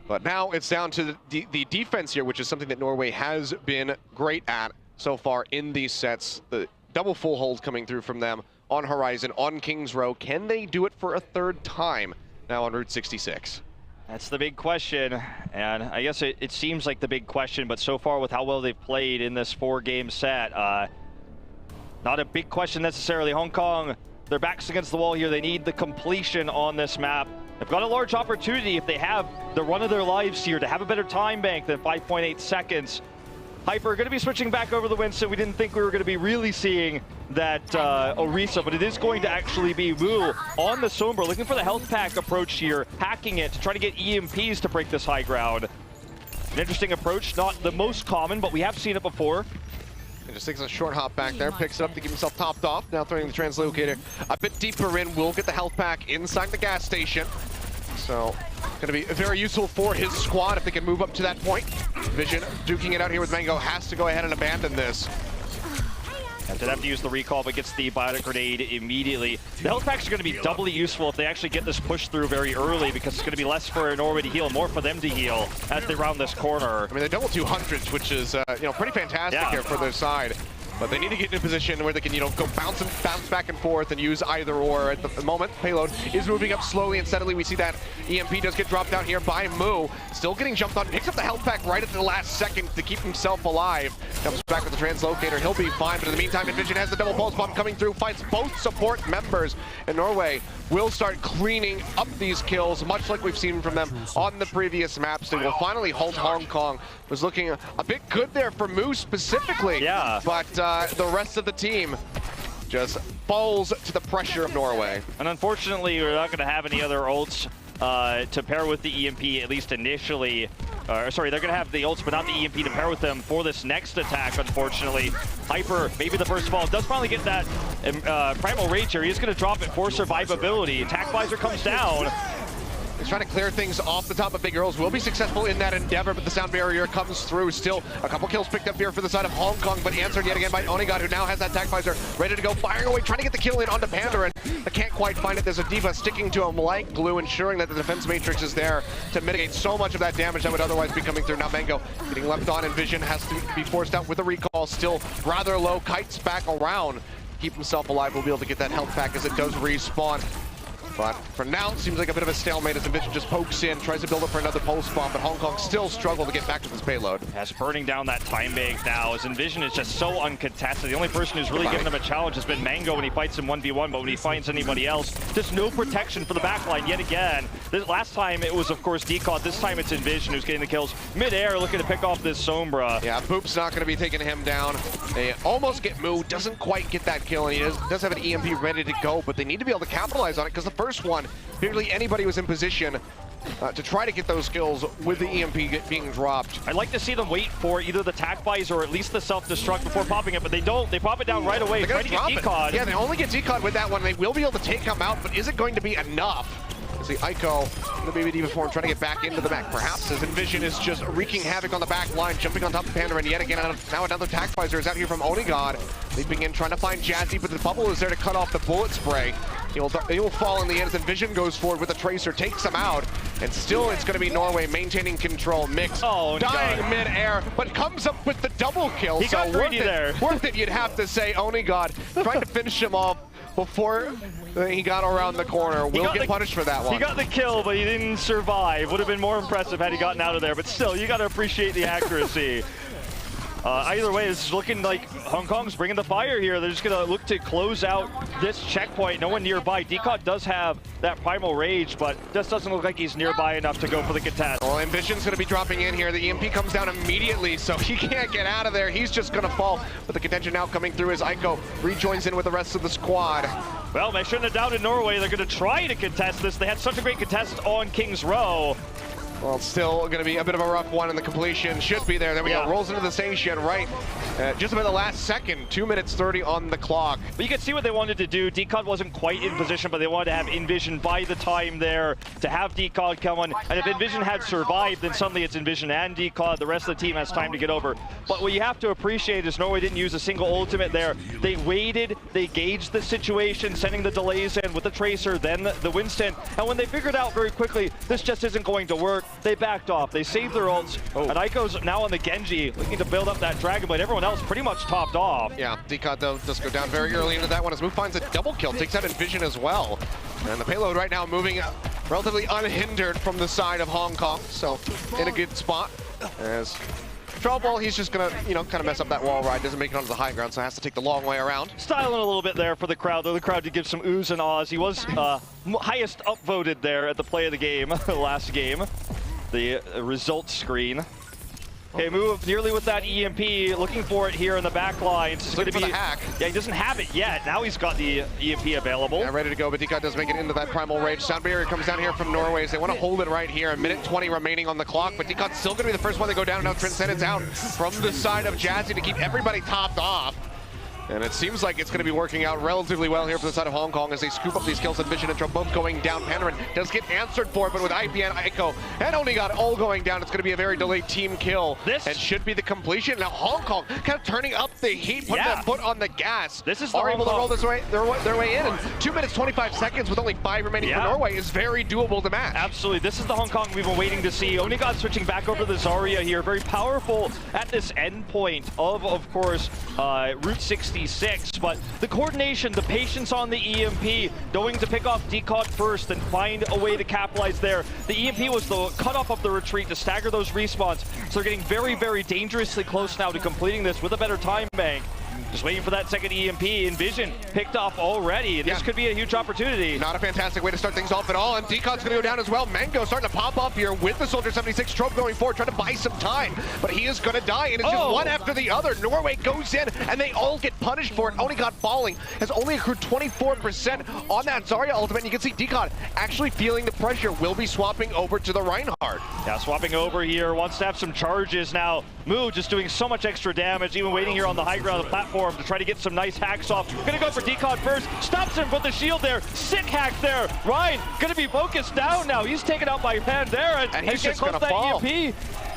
But now it's down to the defense here, which is something that Norway has been great at so far in these sets. The double full hold coming through from them on Horizon, on King's Row. Can they do it for a third time now on Route 66? That's the big question, and I guess it seems like the big question, but so far with how well they've played in this 4-game set, not a big question necessarily. HongKong, their backs against the wall here. They need the completion on this map. They've got a large opportunity if they have the run of their lives here to have a better time bank than 5.8 seconds. Hyper going to be switching back over the Winston. We didn't think we were going to be really seeing that Orisa, but it is going to actually be MOOWE on the Sombra, looking for the health pack approach here, hacking it to try to get EMPs to break this high ground. An interesting approach, not the most common, but we have seen it before. He just takes a short hop back there, picks it up to keep himself topped off. Now throwing the translocator a bit deeper in, will get the health pack inside the gas station. So, going to be very useful for his squad if they can move up to that point. Vision duking it out here with Mango, has to go ahead and abandon this. Did have to use the recall, but gets the biotic grenade immediately. The health packs are going to be doubly useful if they actually get this push through very early, because it's going to be less for Norway to heal, more for them to heal as they round this corner. I mean, they're double 200s, which is pretty fantastic here for their side. But they need to get in a position where they can, go bounce back and forth and use either or. At the moment, Payload is moving up slowly and steadily. We see that EMP does get dropped down here by MOOWE. Still getting jumped on, picks up the health pack right at the last second to keep himself alive. Comes back with the translocator, he'll be fine. But in the meantime, INVISION has the double pulse bomb coming through, fights both support members. And Norway will start cleaning up these kills, much like we've seen from them on the previous maps. They will finally hold HongKong. Was looking a bit good there for MOOWE specifically. Yeah. But the rest of the team just falls to the pressure of Norway. And unfortunately, we're not going to have any other ults to pair with the EMP, at least initially. Sorry, they're going to have the ults, but not the EMP to pair with them for this next attack, unfortunately. Hyper, maybe the first fall, does finally get that Primal Rage here. He's going to drop it for survivability. Attack Visor comes down. He's trying to clear things off the top of Big Girls. Will be successful in that endeavor, but the sound barrier comes through. Still, a couple kills picked up here for the side of HongKong, but answered yet again by ONIGOD, who now has that attack visor ready to go, firing away, trying to get the kill in onto PANDAREN, but can't quite find it. There's a D.Va sticking to him like glue, ensuring that the defense matrix is there to mitigate so much of that damage that would otherwise be coming through. Now Mango getting left on, INVISION has to be forced out with a recall, still rather low, kites back around. Keep himself alive, will be able to get that health back as it does respawn. But for now, it seems like a bit of a stalemate as INVISION just pokes in, tries to build up for another pulse bomb, but HongKong still struggle to get back to this payload. Has burning down that time bank now, as INVISION is just so uncontested. The only person who's really given him a challenge has been Mango when he fights him 1v1, but when he finds anybody else, just no protection for the backline yet again. Last time it was, of course, DECOD. This time it's INVISION who's getting the kills mid-air, looking to pick off this Sombra. Yeah, Boop's not going to be taking him down. They almost get MOOWE, doesn't quite get that kill, and he does have an EMP ready to go, but they need to be able to capitalize on it, because the first one, barely anybody was in position to try to get those kills with the EMP being dropped. I'd like to see them wait for either the attack buys or at least the self-destruct before popping it, but they don't. They pop it down right away, trying to get DECOD. Yeah, they only get DECOD with that one. They will be able to take him out, but is it going to be enough? As the Ico, the baby D.Va form, trying to get back into the back. Perhaps as INVISION is just wreaking havoc on the back line, jumping on top of PANDAREN yet again. Now another attack visor is out here from ONIGOD. Leaping in, trying to find JAZZY, but the bubble is there to cut off the bullet spray. He will fall in the end as INVISION goes forward with a tracer, takes him out, and still it's going to be Norway maintaining control. Mix dying mid-air, but comes up with the double kill. He got greedy there. Worth it, you'd have to say. ONIGOD trying to finish him off before he got around the corner. Will get punished for that one. He got the kill, but he didn't survive. Would have been more impressive had he gotten out of there, but still, you got to appreciate the accuracy. Either way, it's looking like HongKong's bringing the fire here. They're just going to look to close out this checkpoint. No one nearby. DECOD does have that Primal Rage, but just doesn't look like he's nearby enough to go for the contest. Well, INVISION's going to be dropping in here. The EMP comes down immediately, so he can't get out of there. He's just going to fall. But the contention now coming through as Ico rejoins in with the rest of the squad. Well, they shouldn't have doubted Norway. They're going to try to contest this. They had such a great contest on King's Row. Well, it's still going to be a bit of a rough one, and the completion should be there. There we go. Rolls into the station right just about the last second. 2 minutes 30 on the clock. But you can see what they wanted to do. DECOD wasn't quite in position, but they wanted to have INVISION by the time there to have DECOD come on. And if INVISION had survived, then suddenly it's INVISION and DECOD. The rest of the team has time to get over. But what you have to appreciate is Norway didn't use a single ultimate there. They waited, they gauged the situation, sending the delays in with the Tracer, then the Winston. And when they figured out very quickly, this just isn't going to work, they backed off. They saved their ults. And Ico's now on the Genji, looking to build up that Dragon Blade. Everyone else pretty much topped off. Yeah, DECOD though does go down very early into that one as MOOWE finds a double kill, takes out INVISION as well. And the payload right now moving relatively unhindered from the side of HongKong, so in a good spot. As TROB, he's just gonna, kind of mess up that wall ride, doesn't make it onto the high ground, so has to take the long way around. Styling a little bit there for the crowd, though. The crowd did give some oohs and ahs. He was highest upvoted there at the play of the game, last game. The results screen. Okay, MOOWE nearly with that EMP, looking for it here in the back lines. It's looking for the hack. Yeah, he doesn't have it yet. Now he's got the EMP available. Yeah, ready to go, but DECOD does make it into that Primal Rage. Sound barrier comes down here from Norway as they want to hold it right here. A minute 20 remaining on the clock, but DECOD's still going to be the first one to go down. Now Transcendence out from the side of JAZZY to keep everybody topped off. And it seems like it's going to be working out relatively well here for the side of HongKong as they scoop up these kills. INVISION and TROB both going down. PANDAREN does get answered for, but with IPN, Ico, and ONIGOD all going down, it's going to be a very delayed team kill. And should be the completion. Now HongKong kind of turning up the heat, putting their foot on the gas. This is able to roll their way in. And 2 minutes 25 seconds with only 5 remaining for Norway is very doable to match. Absolutely. This is the HongKong we've been waiting to see. ONIGOD switching back over the Zarya here. Very powerful at this end point of course, Route 66. But the coordination, the patience on the EMP, going to pick off DECOD first and find a way to capitalize there. The EMP was the cutoff of the retreat to stagger those respawns. So they're getting very, very dangerously close now to completing this with a better time bank. Just waiting for that second EMP. INVISION picked off already, and this could be a huge opportunity. Not a fantastic way to start things off at all, and DECOD's going to go down as well. Mango starting to pop up here with the Soldier 76. TROB going forward, trying to buy some time, but he is going to die, and it's just one after the other. Norway goes in, and they all get punished for it. ONIGOD falling has only accrued 24% on that Zarya ultimate. You can see DECOD actually feeling the pressure. Will be swapping over to the Reinhardt. Yeah, swapping over here. Wants to have some charges now. MOOWE just doing so much extra damage, even waiting here on the high ground of the platform to try to get some nice hacks off. Gonna go for DECOD first. Stops him with the shield there. Sick hack there. Ryan gonna be focused down now. He's taken out by PANDAREN. And he's just gonna fall. EMP.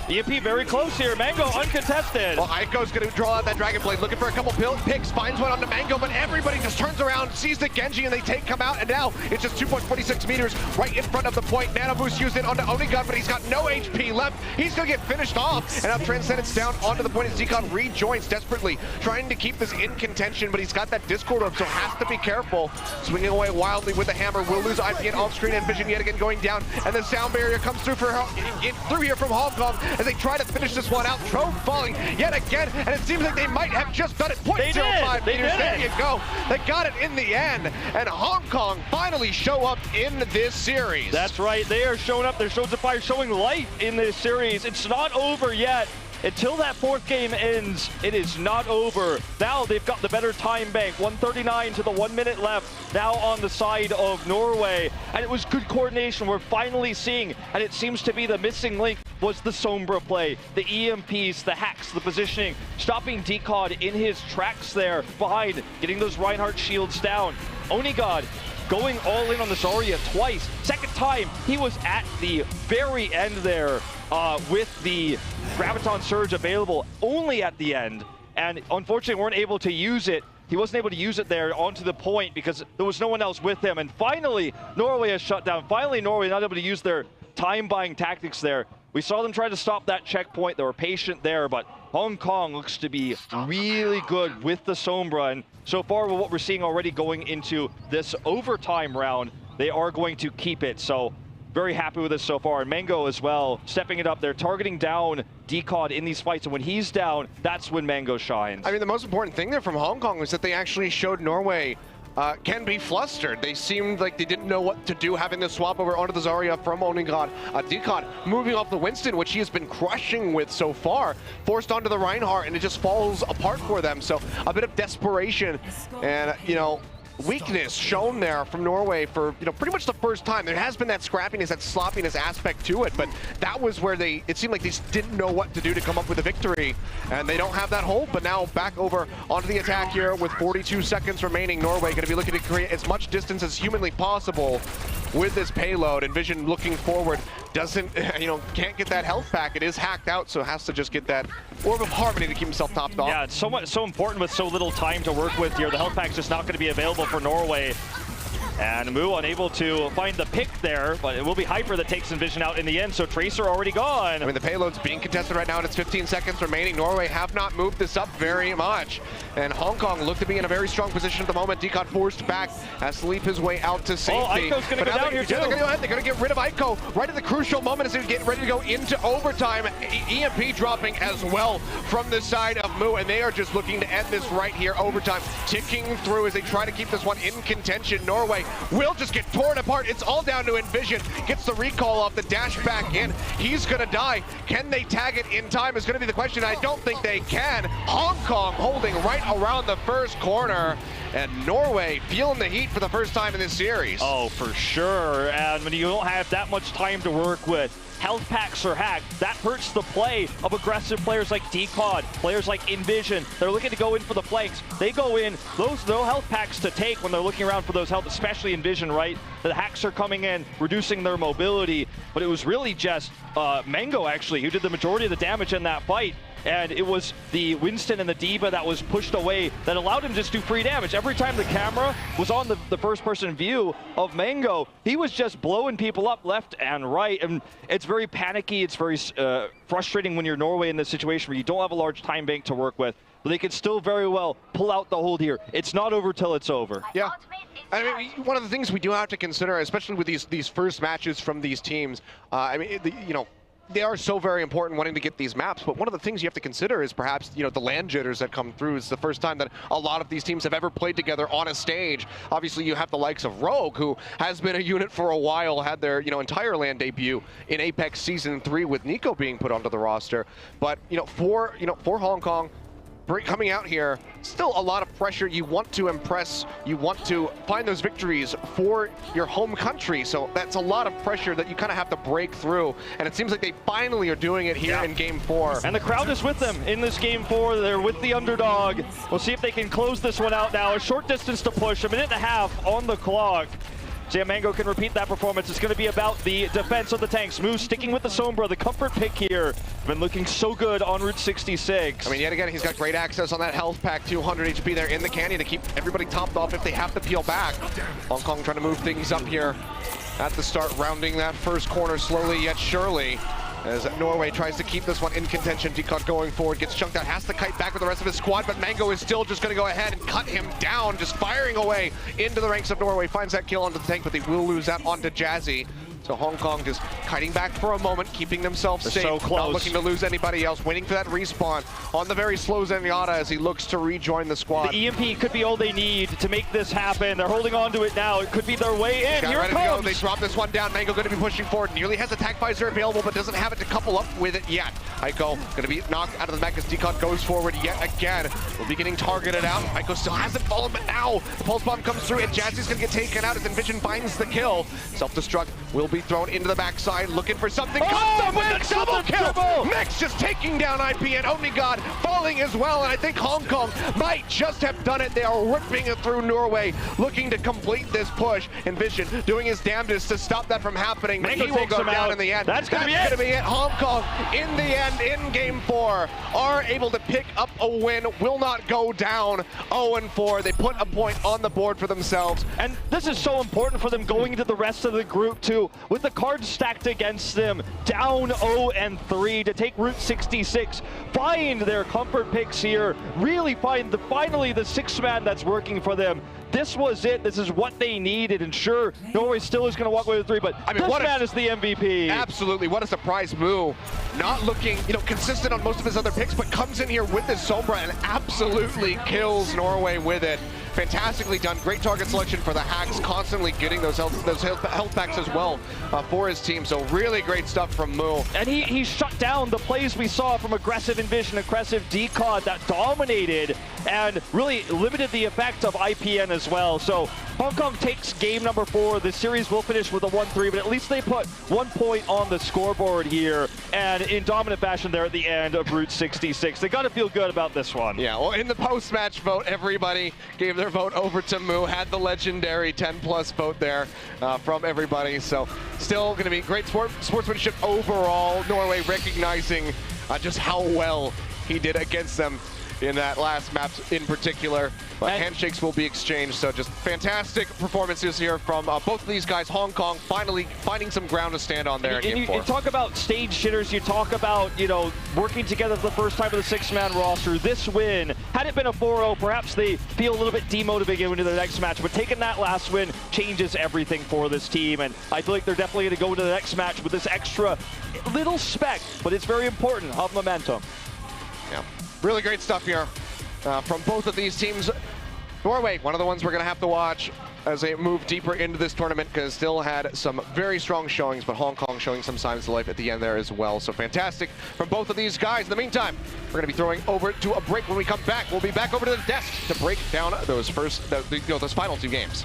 EMP very close here. Mango uncontested. Well, Aiko's going to draw out that Dragon Blade, looking for a couple picks, finds one onto Mango, but everybody just turns around, sees the Genji, and they come out, and now it's just 2.26 meters right in front of the point. Nano Boost used it onto ONIGOD, but he's got no HP left. He's going to get finished off, and now Transcendence down onto the point as DECOD rejoins desperately, trying to keep this in contention, but he's got that Discord up, so has to be careful. Swinging away wildly with the hammer, will lose IPN off-screen, and Vision yet again going down, and the sound barrier comes through through here from HongKong as they try to finish this one out. TROB falling yet again, and it seems like they might have just done it. 0.05 meters. There you go. They got it in the end, and HongKong finally show up in this series. That's right. They are showing up. They're showing the fire, showing light in this series. It's not over yet. Until that fourth game ends, it is not over. Now they've got the better time bank. 1:39 to the 1 minute left. Now on the side of Norway. And it was good coordination we're finally seeing. And it seems to be the missing link was the Sombra play. The EMPs, the hacks, the positioning. Stopping DECOD in his tracks there behind. Getting those Reinhardt shields down. ONIGOD going all in on the Zarya twice. Second time, he was at the very end there with the Graviton Surge available only at the end. And unfortunately, weren't able to use it. He wasn't able to use it there onto the point because there was no one else with him. And finally, Norway has shut down. Finally, Norway not able to use their time-buying tactics there. We saw them try to stop that checkpoint. They were patient there, but HongKong looks to be really good with the Sombra. And so far, with what we're seeing already going into this overtime round, they are going to keep it. So very happy with this so far. And Mango as well, stepping it up. They're targeting down DECOD in these fights, and when he's down, that's when Mango shines. I mean, the most important thing there from HongKong was that they actually showed Norway can be flustered. They seemed like they didn't know what to do, having the swap over onto the Zarya from ONIGOD. DECOD moving off the Winston, which he has been crushing with so far, forced onto the Reinhardt, and it just falls apart for them. So a bit of desperation and, you know, weakness shown there from Norway for, you know, pretty much the first time. There has been that scrappiness, that sloppiness aspect to it, but that was where it seemed like they just didn't know what to do to come up with a victory, and they don't have that hold. But now back over onto the attack here with 42 seconds remaining. Norway going to be looking to create as much distance as humanly possible with this payload. INVISION looking forward, doesn't, you know, can't get that health back. It is hacked out, so has to just get that Orb of Harmony to keep himself topped off. Yeah, it's so important with so little time to work with here. The health pack's just not going to be available for Norway. And MOOWE unable to find the pick there, but it will be Hyper that takes INVISION out in the end, so Tracer already gone. I mean, the payload's being contested right now, and it's 15 seconds remaining. Norway have not moved this up very much. And HongKong look to be in a very strong position at the moment. DECOD forced back, has to leap his way out to safety. Oh, Aiko's going to go down here, too. They're going to get rid of Aiko right at the crucial moment as they get ready to go into overtime. EMP dropping as well from the side of MOOWE, and they are just looking to end this right here. Overtime ticking through as they try to keep this one in contention. Norway will just get torn apart. It's all down to INVISION. Gets the recall off the dash back in. He's going to die. Can they tag it in time is going to be the question. I don't think they can. HongKong holding right around the first corner, and Norway feeling the heat for the first time in this series. Oh, for sure. And when you don't have that much time to work with, health packs are hacked. That hurts the play of aggressive players like DECOD, players like INVISION. They're looking to go in for the flanks. They go in, those no health packs to take when they're looking around for those health, especially INVISION, right? The hacks are coming in, reducing their mobility, but it was really just Mango, actually, who did the majority of the damage in that fight. And it was the Winston and the D.Va that was pushed away that allowed him to just do free damage. Every time the camera was on the first-person view of Mango, he was just blowing people up left and right. And it's very panicky. It's very frustrating when you're Norway in this situation where you don't have a large time bank to work with. But they could still very well pull out the hold here. It's not over till it's over. Yeah. I mean, one of the things we do have to consider, especially with these first matches from these teams, I mean, you know, they are so very important wanting to get these maps, but one of the things you have to consider is perhaps, you know, the land jitters that come through. It's the first time that a lot of these teams have ever played together on a stage. Obviously, you have the likes of Rogue, who has been a unit for a while, had their, you know, entire LAN debut in Apex Season 3 with Nico being put onto the roster. But, for Hong Kong, coming out here, still a lot of pressure. You want to impress, you want to find those victories for your home country. So that's a lot of pressure that you kind of have to break through. And it seems like they finally are doing it here in Game 4. And the crowd is with them in this Game 4. They're with the underdog. We'll see if they can close this one out now. A short distance to push, 1.5 minutes on the clock. So yeah, Mango can repeat that performance. It's going to be about the defense of the tanks. MOOWE sticking with the Sombra, the comfort pick here. Been looking so good on Route 66. I mean, yet again, he's got great access on that health pack, 200 HP there in the canyon to keep everybody topped off if they have to peel back. Hong Kong trying to move things up here at the start, rounding that first corner slowly yet surely. As Norway tries to keep this one in contention. DECOD going forward, gets chunked out, has to kite back with the rest of his squad, but Mango is still just going to go ahead and cut him down, just firing away into the ranks of Norway. Finds that kill onto the tank, but they will lose that onto JAZZY. So Hong Kong just kiting back for a moment, keeping themselves safe, so close. Not looking to lose anybody else, waiting for that respawn on the very slow Zenyatta as he looks to rejoin the squad. The EMP could be all they need to make this happen. They're holding on to it now. It could be their way in. Here it comes. They drop this one down. Mango going to be pushing forward. Nearly has attack visor available, but doesn't have it to couple up with it yet. Aiko going to be knocked out of the back as DECOD goes forward yet again. Will be getting targeted out. Aiko still hasn't fallen, but now the pulse bomb comes through and Jazzy's going to get taken out as Envision finds the kill. Self-destruct will be thrown into the backside, looking for something. Comes up with a double kill. Mix just taking down IP and ONIGOD falling as well, and I think Hong Kong might just have done it. They are ripping it through Norway, looking to complete this push. Envision doing his damnedest to stop that from happening, but he will go down in the end. That's gonna be it. Hong Kong, in the end, in Game 4, are able to pick up a win, will not go down 0-4. They put a point on the board for themselves. And this is so important for them going into the rest of the group too, with the cards stacked against them, down 0-3 to take Route 66, find their comfort picks here, really find finally the sixth man that's working for them. This was it. This is what they needed, and sure, Norway still is going to walk away with 3, but I mean, this man is the MVP. Absolutely, what a surprise MOOWE. Not looking, consistent on most of his other picks, but comes in here with his Sombra and absolutely kills Norway with it. Fantastically done. Great target selection for the hacks, constantly getting those health packs as well for his team. So really great stuff from MOOWE. And he shut down the plays we saw from aggressive Envision, aggressive DECOD that dominated and really limited the effect of IPN as well. So Hong Kong takes game number 4. The series will finish with a 1-3, but at least they put 1 point on the scoreboard here. And in dominant fashion there at the end of Route 66. They got to feel good about this one. Yeah, well, in the post-match vote, everybody gave their vote over to MOOWE, had the legendary 10+ vote there from everybody. So still going to be great sportsmanship overall. Norway recognizing just how well he did against them in that last map in particular. But handshakes will be exchanged, so just fantastic performances here from both of these guys. Hong Kong finally finding some ground to stand on there in Game 4. You talk about stage shitters, you talk about, working together for the first time with a 6-man roster. This win, had it been a 4-0, perhaps they feel a little bit demotivated into the next match, but taking that last win changes everything for this team, and I feel like they're definitely going to go into the next match with this extra little speck, but it's very important, of momentum. Yeah. Really great stuff here from both of these teams. Norway, one of the ones we're going to have to watch as they move deeper into this tournament, because still had some very strong showings, but Hong Kong showing some signs of life at the end there as well. So fantastic from both of these guys. In the meantime, we're going to be throwing over to a break. When we come back, we'll be back over to the desk to break down those final 2 games.